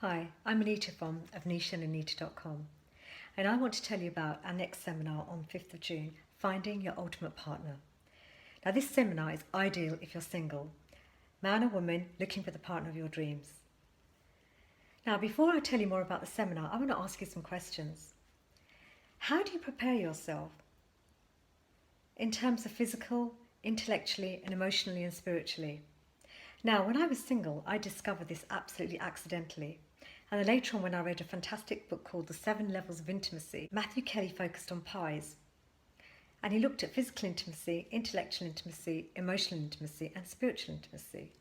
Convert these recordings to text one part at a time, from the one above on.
Hi, I'm Anita from avnishandanita.com, and I want to tell you about our next seminar on 5th of June, Finding Your Ultimate Partner. Now, this seminar is ideal if you're single, man or woman looking for the partner of your dreams. Now, before I tell you more about the seminar, I want to ask you some questions. How do you prepare yourself in terms of physical, intellectually, and emotionally and spiritually? Now, when I was single, I discovered this absolutely accidentally. And then later on, when I read a fantastic book called The 7 Levels of Intimacy, Matthew Kelly focused on pies. And he looked at physical intimacy, intellectual intimacy, emotional intimacy, and spiritual intimacy.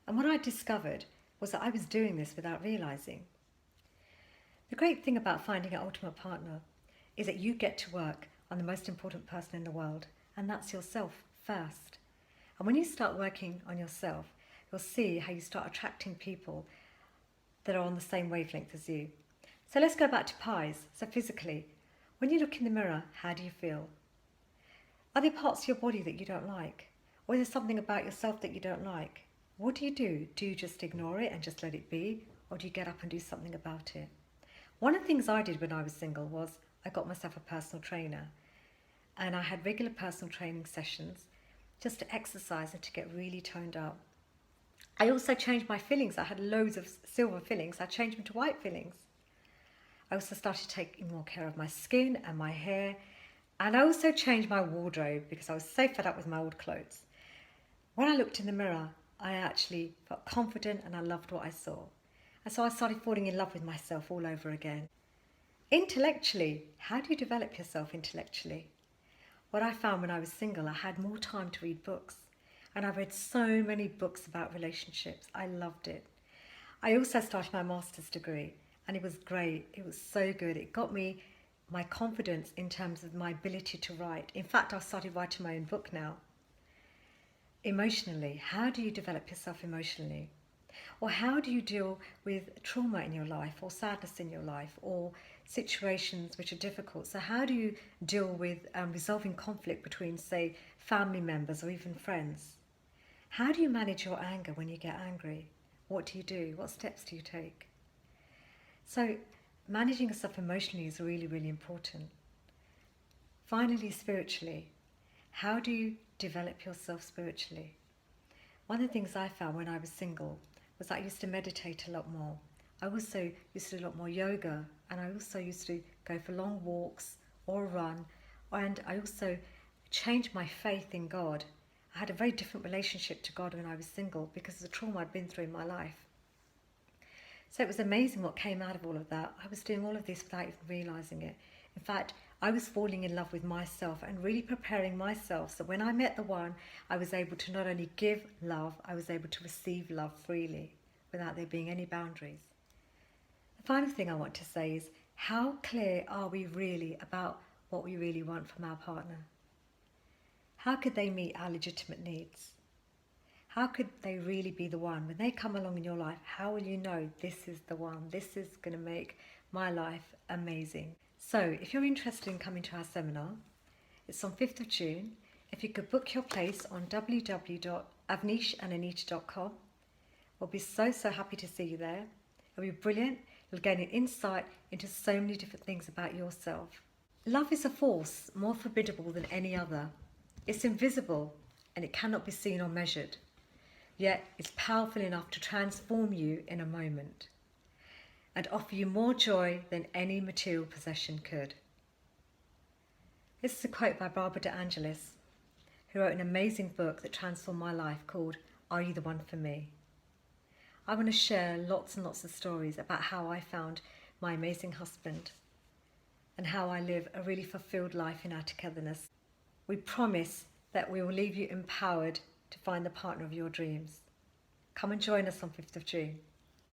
And what I discovered was that I was doing this without realizing. The great thing about finding an ultimate partner is that you get to work on the most important person in the world, and that's yourself first. And when you start working on yourself, you'll see how you start attracting people that are on the same wavelength as you. So let's go back to pies. So physically, when you look in the mirror, how do you feel? Are there parts of your body that you don't like? Or is there something about yourself that you don't like? What do? Do you just ignore it and just let it be? Or do you get up and do something about it? One of the things I did when I was single was I got myself a personal trainer. And I had regular personal training sessions just to exercise and to get really toned up. I also changed my fillings. I had loads of silver fillings. I changed them to white fillings. I also started taking more care of my skin and my hair. And I also changed my wardrobe because I was so fed up with my old clothes. When I looked in the mirror, I actually felt confident and I loved what I saw. And so I started falling in love with myself all over again. Intellectually, how do you develop yourself intellectually? What I found when I was single, I had more time to read books. And I read so many books about relationships. I loved it. I also started my master's degree and it was great. It was so good. It got me my confidence in terms of my ability to write. In fact, I've started writing my own book now. Emotionally, how do you develop yourself emotionally? Or how do you deal with trauma in your life or sadness in your life or situations which are difficult? So how do you deal with resolving conflict between, say, family members or even friends? How do you manage your anger when you get angry? What do you do? What steps do you take? So managing yourself emotionally is really, really important. Finally, spiritually, how do you develop yourself spiritually? One of the things I found when I was single was that I used to meditate a lot more. I also used to do a lot more yoga, and I also used to go for long walks or run, and I also changed my faith in God. I had a very different relationship to God when I was single because of the trauma I'd been through in my life. So it was amazing what came out of all of that. I was doing all of this without even realizing it. In fact, I was falling in love with myself and really preparing myself so when I met the one, I was able to not only give love, I was able to receive love freely without there being any boundaries. The final thing I want to say is, how clear are we really about what we really want from our partner? How could they meet our legitimate needs? How could they really be the one? When they come along in your life, how will you know this is the one? This is going to make my life amazing. So if you're interested in coming to our seminar, it's on 5th of June. If you could book your place on www.avnishandanita.com, we'll be so happy to see you there. It'll be brilliant. You'll gain an insight into so many different things about yourself. Love is a force more formidable than any other. It's invisible and it cannot be seen or measured, yet it's powerful enough to transform you in a moment and offer you more joy than any material possession could. This is a quote by Barbara DeAngelis, who wrote an amazing book that transformed my life called Are You the One for Me? I want to share lots and lots of stories about how I found my amazing husband and how I live a really fulfilled life in our togetherness. We promise that we will leave you empowered to find the partner of your dreams. Come and join us on 5th of June.